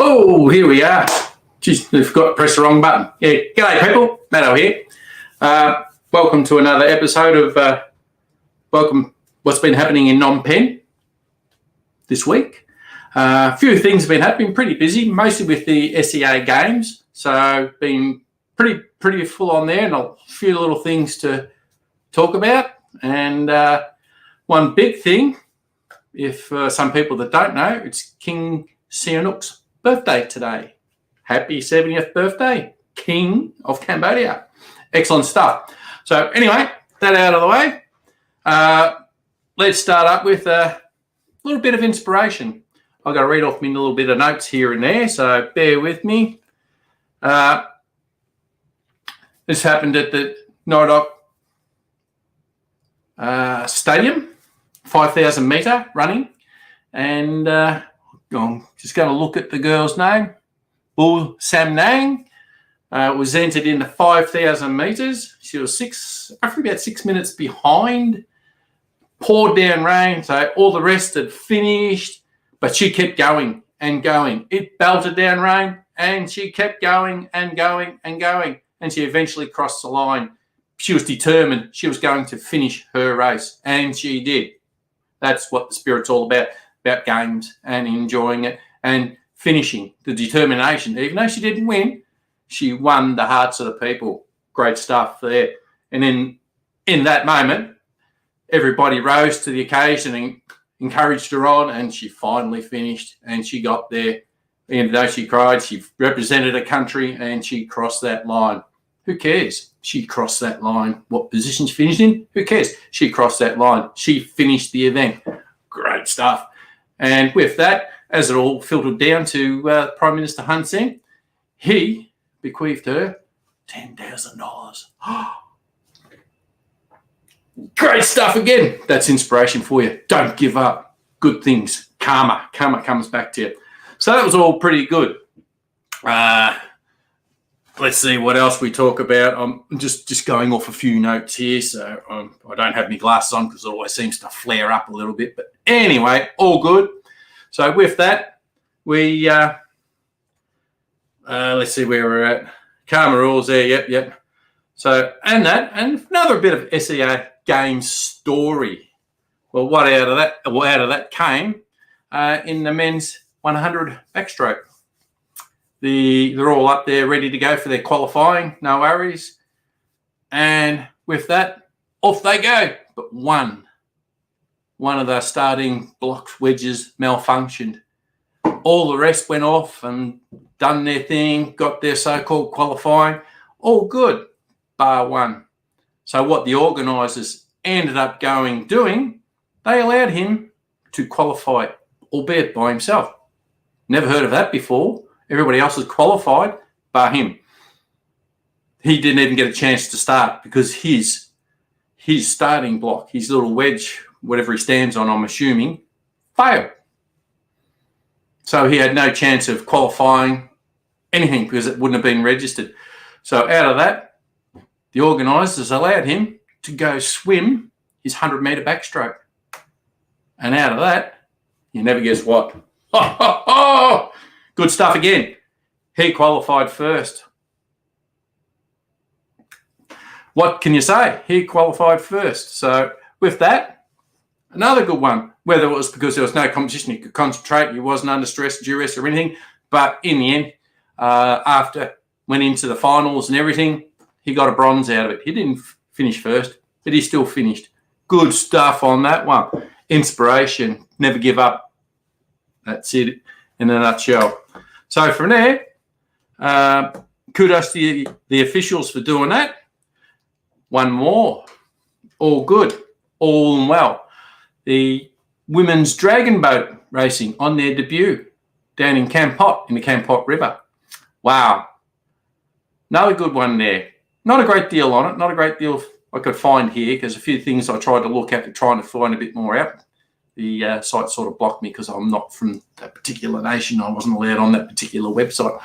Oh, here we are. Jeez, I forgot to press the wrong button. Yeah, g'day people, Matto here. Welcome to another episode of what's been happening in Phnom Penh this week. A few things have been happening, pretty busy, mostly with the SEA games. So been pretty full on there, and a few little things to talk about. And one big thing, if some people that don't know, it's King Sihanouk's birthday today. Happy 70th birthday, King of Cambodia. Excellent stuff. So anyway, that out of the way, let's start up with a little bit of inspiration. I've got to read off me a little bit of notes here and there, so bear with me. This happened at the Nodok Stadium, 5,000 metre running, and I'm just going to look at the girl's name. Bull Sam Nang was entered in the 5,000 metres. She was about 6 minutes behind. Poured down rain, so all the rest had finished, but she kept going and going. It belted down rain, and she kept going and going and going, and she eventually crossed the line. She was determined she was going to finish her race, and she did. That's what the spirit's all about games and enjoying it and finishing, the determination. Even though she didn't win, she won the hearts of the people. Great stuff there. And then in that moment, everybody rose to the occasion and encouraged her on, and she finally finished, and she got there. Even though she cried, she represented a country, and she crossed that line. Who cares? She crossed that line. What position she finished in? Who cares? She crossed that line. She finished the event. Great stuff. And with that, as it all filtered down to Prime Minister Hun Sen, he bequeathed her $10,000. Great stuff again. That's inspiration for you. Don't give up. Good things. Karma comes back to you. So that was all pretty good. Let's see what else we talk about. I'm just going off a few notes here, so I don't have my glasses on because it always seems to flare up a little bit. But anyway, all good. So with that, we let's see where we're at. Karma rules there. Yep. So and another bit of SEA game story. Well, what out of that came in the men's 100 backstroke. They're all up there ready to go for their qualifying, no worries. And with that, off they go. But one of the starting block wedges malfunctioned. All the rest went off and done their thing, got their so-called qualifying. All good, bar one. So what the organisers ended up doing, they allowed him to qualify, albeit by himself. Never heard of that before. Everybody else was qualified, bar him. He didn't even get a chance to start because his starting block, his little wedge, whatever he stands on, I'm assuming, failed. So he had no chance of qualifying anything because it wouldn't have been registered. So out of that, the organisers allowed him to go swim his 100-metre backstroke. And out of that, you never guess what. Good stuff again. He qualified first. What can you say? He qualified first. So with that, another good one. Whether it was because there was no competition, he could concentrate, he wasn't under stress, duress or anything. But in the end, after went into the finals and everything, he got a bronze out of it. He didn't finish first, but he still finished. Good stuff on that one. Inspiration. Never give up. That's it in a nutshell. So from there, kudos to the officials for doing that. One more. All good. All well. The women's dragon boat racing on their debut down in Kampot, in the Kampot River. Wow. Another good one there. Not a great deal on it. Not a great deal I could find here because a few things I tried to look at trying to find a bit more out. The site sort of blocked me because I'm not from that particular nation. I wasn't allowed on that particular website.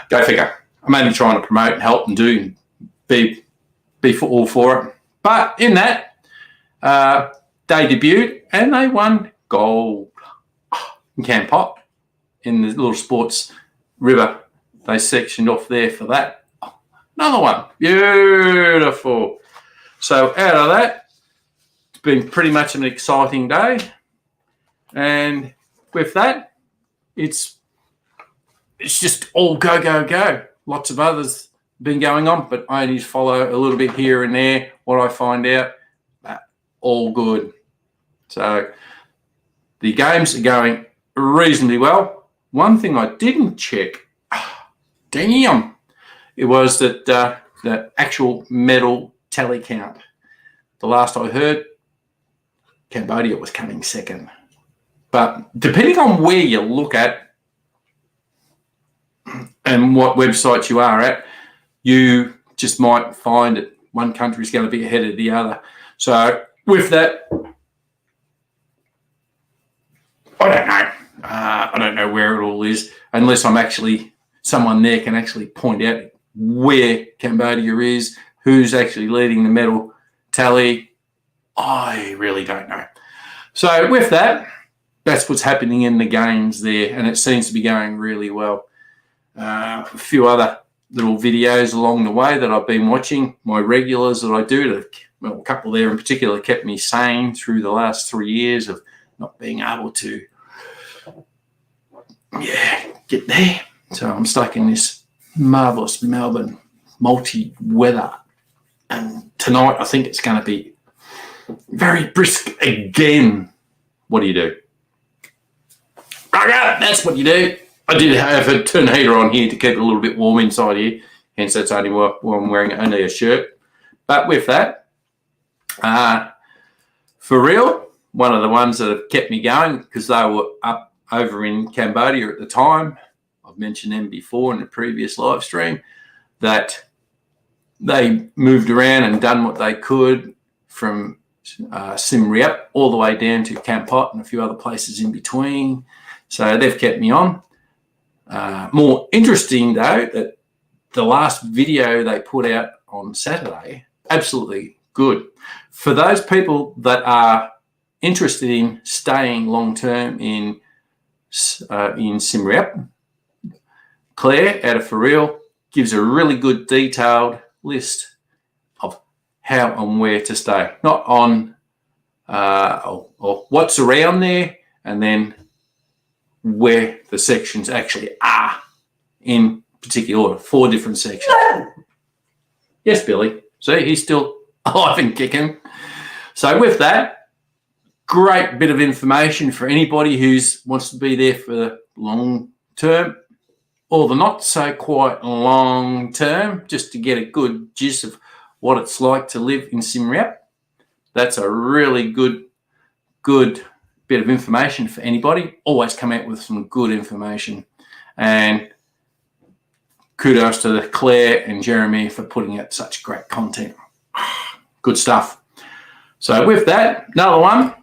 Go figure. I'm only trying to promote and help and do be all for it. But in that, they debuted and they won gold in Kampot. in the little sports river. They sectioned off there for that. Another one. Beautiful. So out of that, it's been pretty much an exciting day. And with that, it's just all go, go, go. Lots of others been going on, but I only follow a little bit here and there. What I find out, all good. So the games are going reasonably well. One thing I didn't check, damn, it was that the actual medal tally count. The last I heard, Cambodia was coming second. But depending on where you look at and what websites you are at, you just might find that one country is going to be ahead of the other. So with that, I don't know where it all is, unless I'm actually, someone there can actually point out where Cambodia is, who's actually leading the medal tally. I really don't know. So with that, that's what's happening in the games there, and it seems to be going really well. A few other little videos along the way that I've been watching, my regulars that I do, well, a couple there in particular kept me sane through the last 3 years of not being able to, get there. So I'm stuck in this marvellous Melbourne multi-weather, and tonight I think it's going to be very brisk again. What do you do? That's what you do. I did have a turn heater on here to keep it a little bit warm inside here, hence that's only why I'm wearing only a shirt. But with that, for real, one of the ones that have kept me going, because they were up over in Cambodia at the time, I've mentioned them before in the previous live stream, that they moved around and done what they could from Siem Reap all the way down to Kampot and a few other places in between. So they've kept me on. More interesting, though, that the last video they put out on Saturday, absolutely good. For those people that are interested in staying long-term in Siem Reap, Claire, out of For Real, gives a really good detailed list of how and where to stay. Not on or what's around there, and then where the sections actually are in particular order. 4 different sections. Yes, Billy. See, he's still alive and kicking. So with that, great bit of information for anybody who wants to be there for the long term or the not so quite long term, just to get a good gist of what it's like to live in Siem Reap. That's a really good bit of information for anybody. Always come out with some good information. And kudos to Claire and Jeremy for putting out such great content. Good stuff. So with that, another one,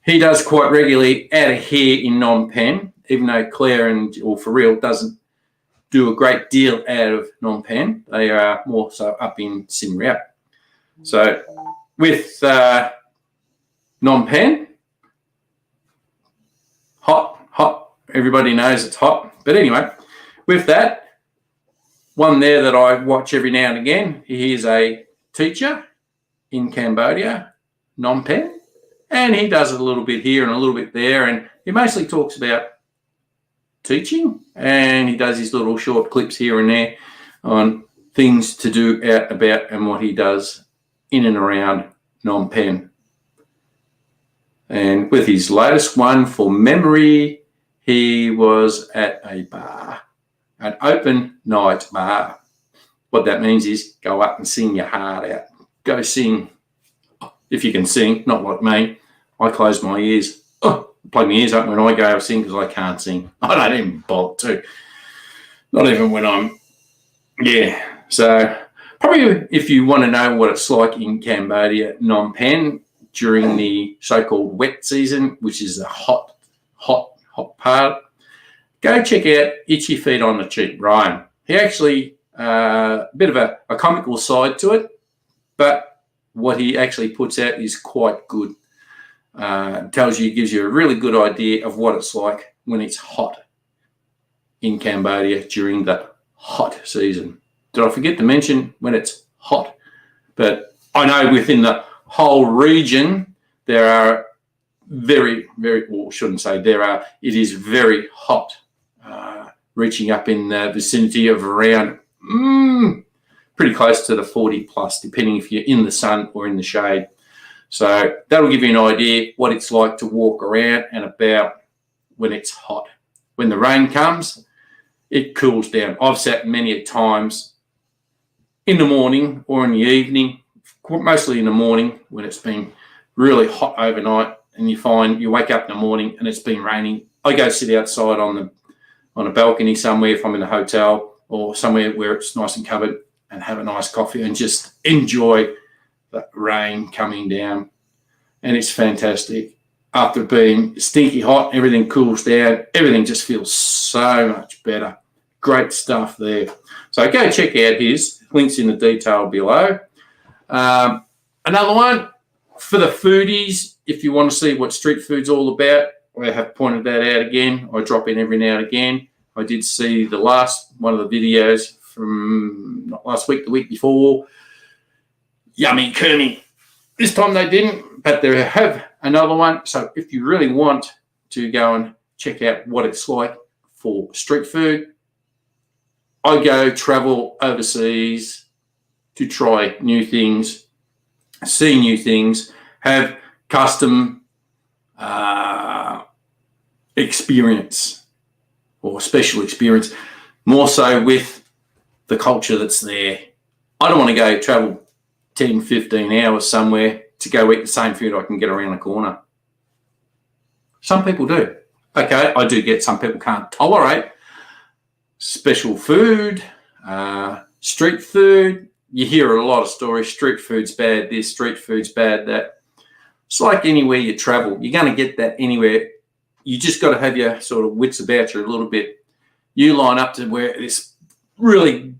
he does quite regularly out of here in Phnom Penh, even though Claire or For Real doesn't do a great deal out of Phnom Penh. They are more so up in Siem Reap. So with Phnom Penh, hot. Everybody knows it's hot. But anyway, with that, one there that I watch every now and again, he is a teacher in Cambodia, Phnom Penh, and he does it a little bit here and a little bit there, and he mostly talks about teaching, and he does his little short clips here and there on things to do out about and what he does in and around Phnom Penh. And with his latest one, for memory, he was at a bar, an open night bar. What that means is go up and sing your heart out. Go sing, if you can sing, not like me. I close my ears. Plug my ears up when I go sing because I can't sing. I don't even bother to. Not even when I'm, So probably if you want to know what it's like in Cambodia, Phnom Penh, during the so-called wet season, which is a hot part, go check out Itchy Feet on the Cheek, Ryan. He actually, a bit of a comical side to it, but what he actually puts out is quite good. Gives you a really good idea of what it's like when it's hot in Cambodia during the hot season. Did I forget to mention when it's hot? But I know within the whole region, there are very, very, well, shouldn't say there are, it is very hot, reaching up in the vicinity of around pretty close to the 40 plus, depending if you're in the sun or in the shade. So that'll give you an idea what it's like to walk around and about when it's hot. When the rain comes, it cools down. I've sat many times in the morning or in the evening, mostly in the morning when it's been really hot overnight, and you wake up in the morning and it's been raining. I go sit outside on a balcony somewhere if I'm in a hotel or somewhere where it's nice and covered, and have a nice coffee and just enjoy the rain coming down. And it's fantastic. After being stinky hot, everything cools down. Everything just feels so much better. Great stuff there. So go check out his. Links in the detail below. Another one for the foodies, if you want to see what street food's all about, I have pointed that out again. I drop in every now and again. I did see the last one of the videos from not last week, the week before. Yummy Kermy. This time they didn't, but they have another one. So if you really want to go and check out what it's like for street food, I go travel overseas to try new things, see new things, have custom experience or special experience, more so with the culture that's there. I don't want to go travel 10, 15 hours somewhere to go eat the same food I can get around the corner. Some people do. Okay, I do get some people can't tolerate special food, street food. You hear a lot of stories. Street food's bad this, street food's bad that. It's like anywhere you travel. You're going to get that anywhere. You just got to have your sort of wits about you a little bit. You line up to where this really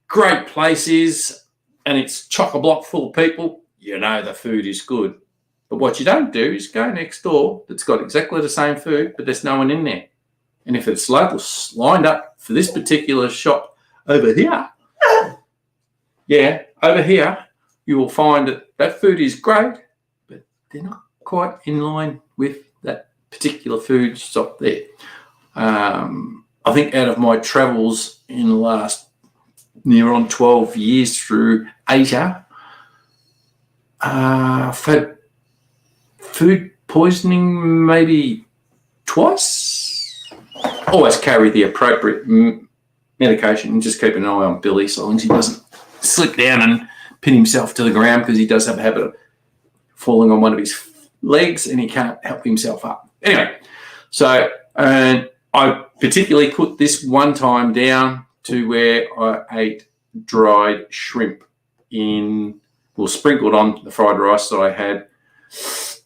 great place is and it's chock-a-block full of people, you know the food is good. But what you don't do is go next door that's got exactly the same food, but there's no one in there. And if it's local, lined up for this particular shop over here, over here, you will find that food is great, but they're not quite in line with that particular food shop there. I think out of my travels in the last near on 12 years through Asia, I've had food poisoning maybe twice. Always carry the appropriate medication and just keep an eye on Billy so long as he doesn't slip down and pin himself to the ground, because he does have a habit of falling on one of his legs and he can't help himself up. Anyway, so and I particularly put this one time down to where I ate dried shrimp sprinkled on the fried rice that I had,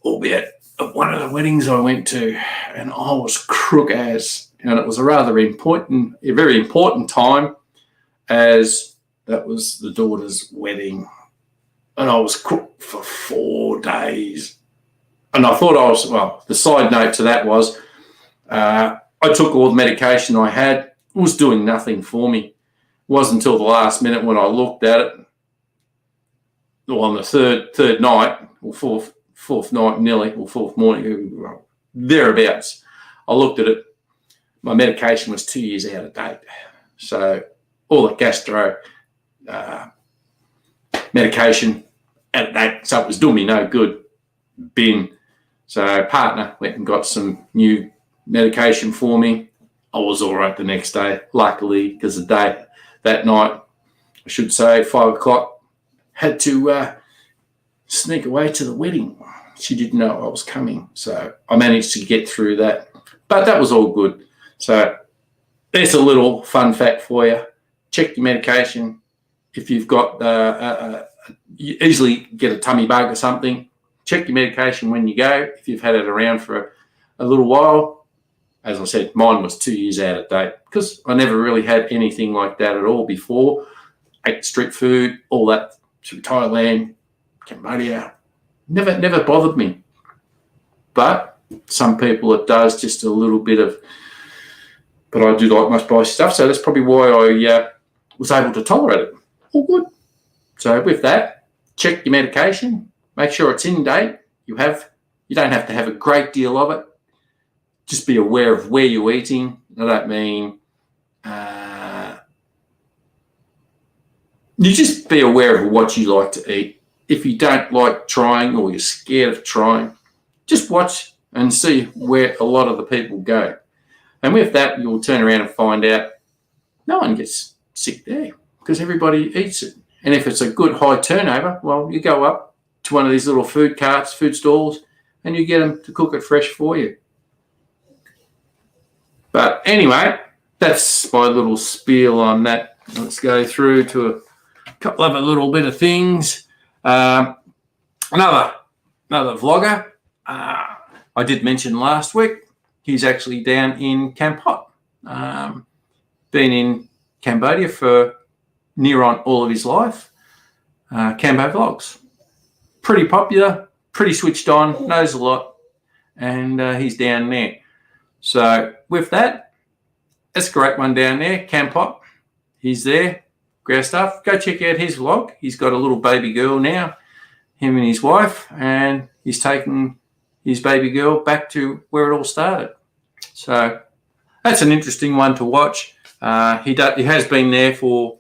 albeit at one of the weddings I went to, and I was crook as, and it was a very important time, as that was the daughter's wedding, and I was cooked for 4 days. And I thought the side note to that was, I took all the medication I had. It was doing nothing for me. It wasn't until the last minute when I looked at it, on the third night, or fourth night nearly, or fourth morning, thereabouts, I looked at it. My medication was 2 years out of date. So all the gastro medication out of date, so it was doing me no good. Bin. So partner went and got some new medication for me. I was all right the next day, luckily, because that night, I should say, 5 o'clock, had to sneak away to the wedding. She didn't know I was coming, so I managed to get through that. But that was all good. So there's a little fun fact for you. Check your medication. If you've got you easily get a tummy bug or something, check your medication when you go. If you've had it around for a little while, as I said, mine was 2 years out of date because I never really had anything like that at all before. Ate street food, all that through Thailand, Cambodia, never bothered me. But some people it does, just a little bit of but I do like my spicy stuff, so that's probably why I was able to tolerate it. All good. So with that, check your medication, make sure it's in date. You don't have to have a great deal of it. Just be aware of where you're eating. I don't mean you just be aware of what you like to eat. If you don't like trying or you're scared of trying, just watch and see where a lot of the people go. And with that, you'll turn around and find out no one gets sick there because everybody eats it. And if it's a good high turnover, well, you go up to one of these little food carts, food stalls, and you get them to cook it fresh for you. But anyway, that's my little spiel on that. Let's go through to a couple of little bit of things. Another vlogger I did mention last week. He's actually down in Kampot. Been in Cambodia for near on all of his life. Cambo Vlogs. Pretty popular, pretty switched on, knows a lot, and he's down there. So with that, that's a great one down there, Kampot. He's there, great stuff. Go check out his vlog. He's got a little baby girl now, him and his wife, and he's taking his baby girl back to where it all started. So that's an interesting one to watch. He has been there for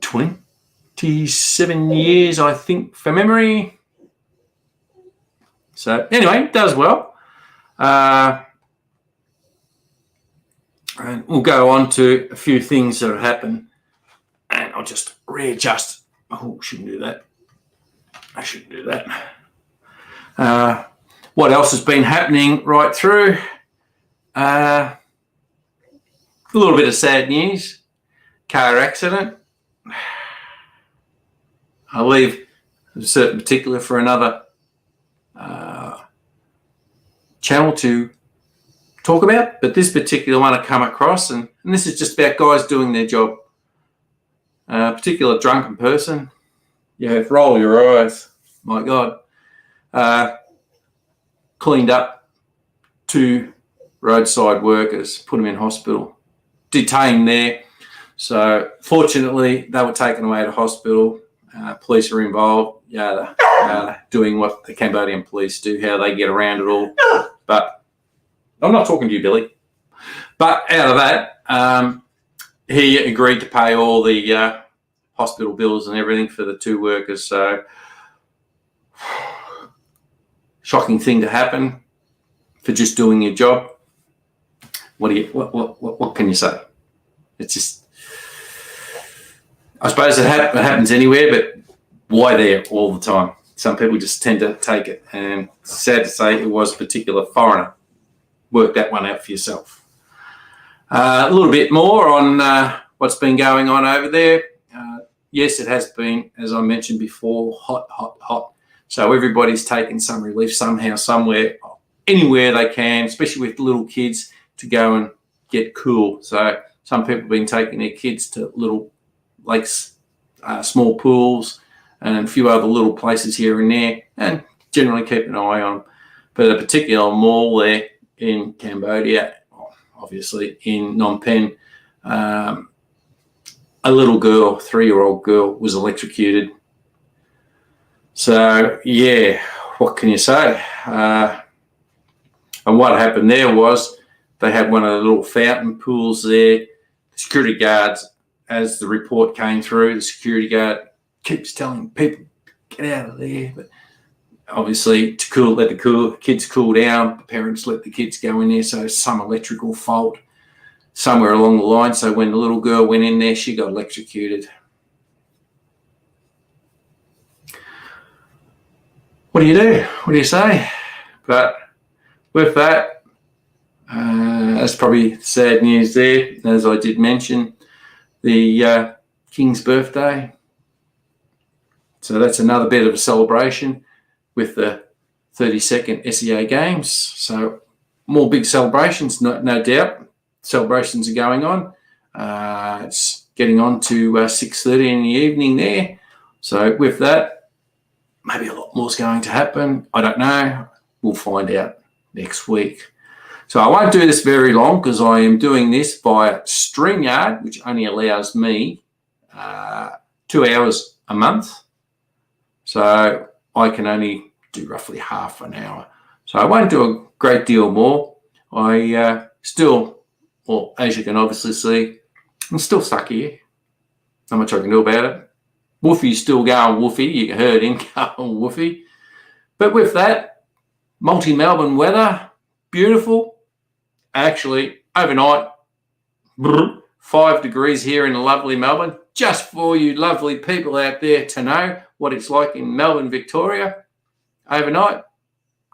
27 years, I think, from memory. So anyway, does well. And we'll go on to a few things that have happened. And I'll just readjust. Oh, shouldn't do that. I shouldn't do that. What else has been happening right through? A little bit of sad news. Car accident. I'll leave a certain particular for another channel to talk about, but this particular one I come across, and this is just about guys doing their job. A particular drunken person. Yeah, roll your eyes. My God. Cleaned up 2 roadside workers, put them in hospital, detained there. So fortunately, they were taken away to hospital. Police are involved, doing what the Cambodian police do, how they get around it all. But I'm not talking to you, Billy. But out of that, he agreed to pay all the hospital bills and everything for the 2 workers. So shocking thing to happen for just doing your job. What can you say? It's just, I suppose it happens anywhere, but why there all the time? Some people just tend to take it, and it's sad to say it was a particular foreigner. Work that one out for yourself. A little bit more on what's been going on over there. Yes, it has been, as I mentioned before, hot. So everybody's taking some relief somehow, somewhere, anywhere they can, especially with little kids, to go and get cool. So some people have been taking their kids to little lakes, small pools, and a few other little places here and there, and generally keep an eye on. But a particular mall there in Cambodia, obviously in Phnom Penh, a little girl, 3-year-old girl, was electrocuted. So, yeah, what can you say? And what happened there was they had one of the little fountain pools there. The security guards, as the report came through, the security guard keeps telling people, get out of there. But obviously, to let the kids cool down, the parents let the kids go in there. So some electrical fault somewhere along the line. So when the little girl went in there, she got electrocuted. What do you do? What do you say? But with that, that's probably sad news there. As I did mention, the King's birthday. So that's another bit of a celebration with the 32nd SEA Games. So more big celebrations, no doubt. Celebrations are going on. It's getting on to 6:30 in the evening there. So with that, maybe a lot more is going to happen. I don't know. We'll find out next week. So I won't do this very long because I am doing this via StreamYard, which only allows me 2 hours a month. So I can only do roughly half an hour. So I won't do a great deal more. I still, well, as you can obviously see, I'm still stuck here. Not much I can do about it. Woofy's still going woofy. You heard him going woofy. But with that, multi-Melbourne weather, beautiful. Actually, overnight, 5 degrees here in lovely Melbourne. Just for you lovely people out there to know what it's like in Melbourne, Victoria. Overnight,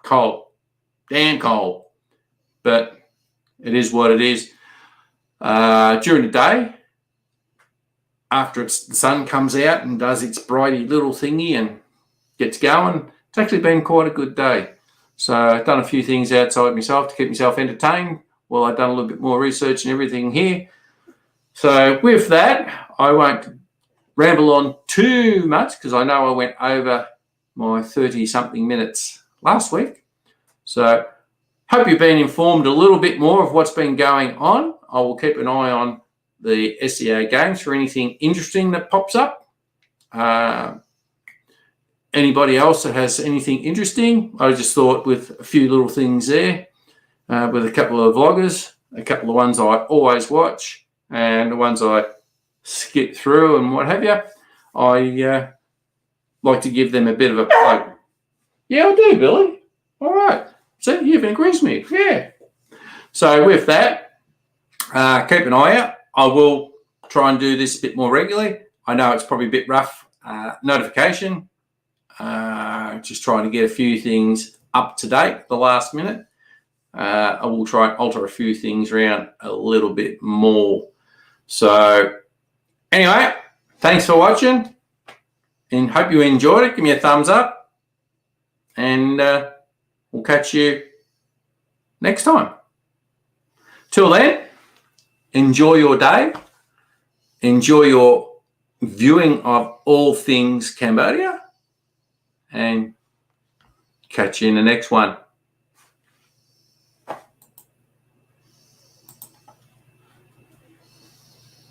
cold. Damn cold. But it is what it is. During the day, after the sun comes out and does its brighty little thingy and gets going, it's actually been quite a good day. So I've done a few things outside myself to keep myself entertained. Well, I've done a little bit more research and everything here. So with that, I won't ramble on too much because I know I went over my 30-something minutes last week. So hope you've been informed a little bit more of what's been going on. I will keep an eye on the SEA games for anything interesting that pops up. Anybody else that has anything interesting? I just thought with a few little things there, with a couple of vloggers, a couple of ones I always watch, and the ones I skip through and what have you, I like to give them a bit of a plug. Yeah, I do, Billy. All right. See, you even agrees with me. Yeah. So with that, keep an eye out. I will try and do this a bit more regularly. I know it's probably a bit rough notification. Just trying to get a few things up to date at the last minute. I will try and alter a few things around a little bit more. So anyway, thanks for watching and hope you enjoyed it. Give me a thumbs up and we'll catch you next time. Till then, enjoy your day. Enjoy your viewing of all things Cambodia and catch you in the next one.